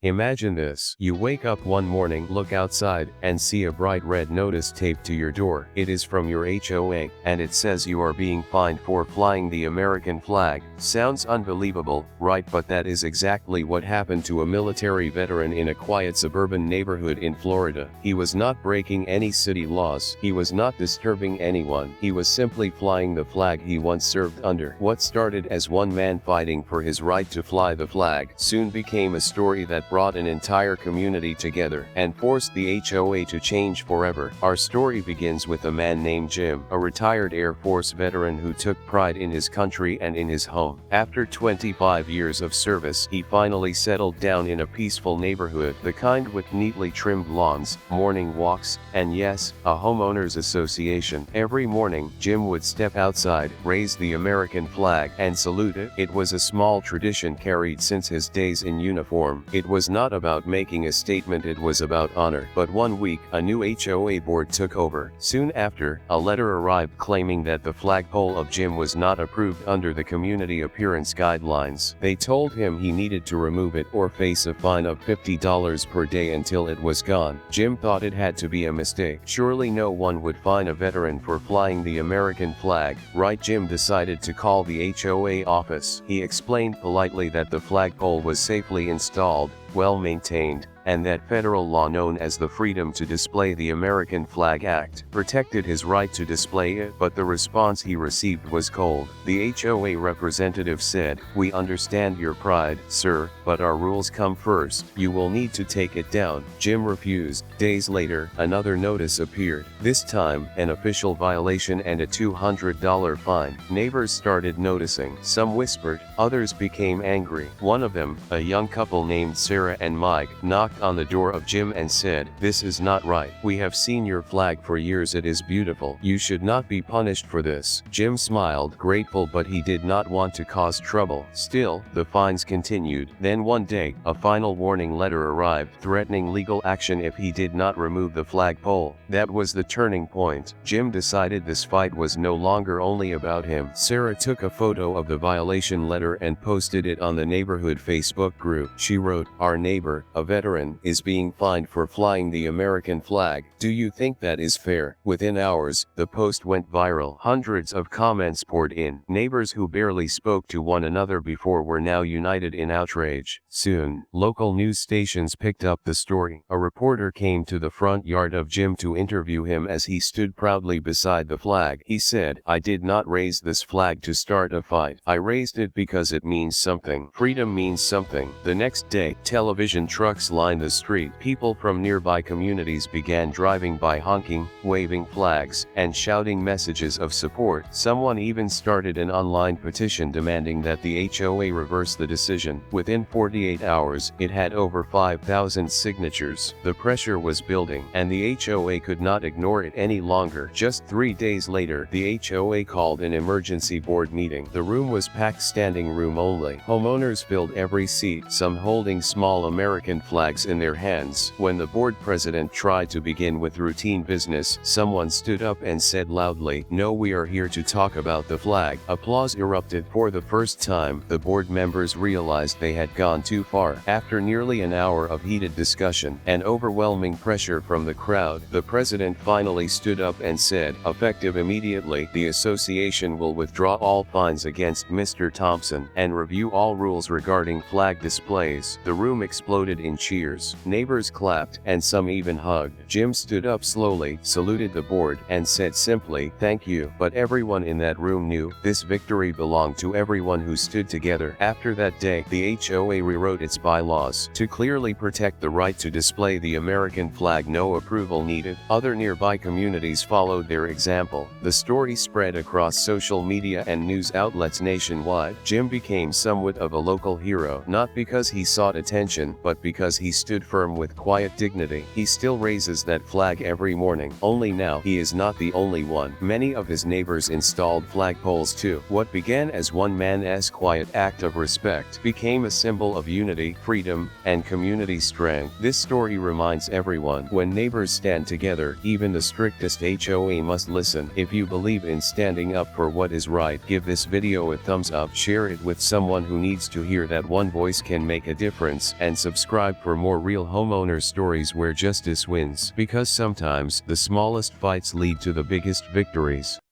Imagine this. You wake up one morning, look outside, and see a bright red notice taped to your door. It is from your HOA, and it says you are being fined for flying the American flag. Sounds unbelievable, right? But that is exactly what happened to a military veteran in a quiet suburban neighborhood in Florida. He was not breaking any city laws. He was not disturbing anyone. He was simply flying the flag he once served under. What started as one man fighting for his right to fly the flag soon became a story that brought an entire community together and forced the HOA to change forever. Our story begins with a man named Jim, a retired Air Force veteran who took pride in his country and in his home. After 25 years of service, he finally settled down in a peaceful neighborhood, the kind with neatly trimmed lawns, morning walks, and yes, a homeowners association. Every morning, Jim would step outside, raise the American flag, and salute it. It was a small tradition carried since his days in uniform. It was not about making a statement, it was about honor. But one week, a new HOA board took over. Soon after, a letter arrived claiming that the flagpole of Jim was not approved under the community appearance guidelines. They told him he needed to remove it or face a fine of $50 per day until it was gone. Jim thought it had to be a mistake. Surely no one would fine a veteran for flying the American flag, right? Jim decided to call the HOA office. He explained politely that the flagpole was safely installed, well maintained, and that federal law known as the Freedom to Display the American Flag Act protected his right to display it, but the response he received was cold. The HOA representative said, "We understand your pride, sir, but our rules come first. You will need to take it down." Jim refused. Days later, another notice appeared. This time, an official violation and a $200 fine. Neighbors started noticing. Some whispered, others became angry. One of them, a young couple named Sarah and Mike, knocked on the door of Jim and said, "This is not right. We have seen your flag for years. It is beautiful. You should not be punished for this." Jim smiled, grateful, but he did not want to cause trouble. Still, the fines continued. Then one day, a final warning letter arrived, threatening legal action if he did not remove the flagpole. That was the turning point. Jim decided this fight was no longer only about him. Sarah took a photo of the violation letter and posted it on the neighborhood Facebook group. She wrote, "Our neighbor, a veteran, is being fined for flying the American flag. Do you think that is fair?" Within hours, the post went viral. Hundreds of comments poured in. Neighbors who barely spoke to one another before were now united in outrage. Soon, local news stations picked up the story. A reporter came to the front yard of Jim to interview him as he stood proudly beside the flag. He said, "I did not raise this flag to start a fight. I raised it because it means something. Freedom means something." The next day, television trucks lined the street. People from nearby communities began driving by honking, waving flags, and shouting messages of support. Someone even started an online petition demanding that the HOA reverse the decision. Within 48 hours, it had over 5,000 signatures. The pressure was building, and the HOA could not ignore it any longer. Just 3 days later, the HOA called an emergency board meeting. The room was packed, standing room only. Homeowners filled every seat, some holding small American flags in their hands. When the board president tried to begin with routine business, someone stood up and said loudly, "No, we are here to talk about the flag." Applause erupted. For the first time, the board members realized they had gone too far. After nearly an hour of heated discussion and overwhelming pressure from the crowd, the president finally stood up and said, "Effective immediately, the association will withdraw all fines against Mr. Thompson and review all rules regarding flag displays." The room exploded in cheers. Neighbors clapped, and some even hugged. Jim stood up slowly, saluted the board, and said simply, "Thank you." But everyone in that room knew this victory belonged to everyone who stood together. After that day, the HOA rewrote its bylaws to clearly protect the right to display the American flag. No approval needed. Other nearby communities followed their example. The story spread across social media and news outlets nationwide. Jim became somewhat of a local hero, not because he sought attention, but because he stood firm with quiet dignity. He still raises that flag every morning. Only now, he is not the only one. Many of his neighbors installed flagpoles too. What began as one man's quiet act of respect became a symbol of unity, freedom, and community strength. This story reminds everyone, when neighbors stand together, even the strictest HOA must listen. If you believe in standing up for what is right, give this video a thumbs up, share it with someone who needs to hear that one voice can make a difference, and subscribe for more real homeowner stories where justice wins, because sometimes the smallest fights lead to the biggest victories.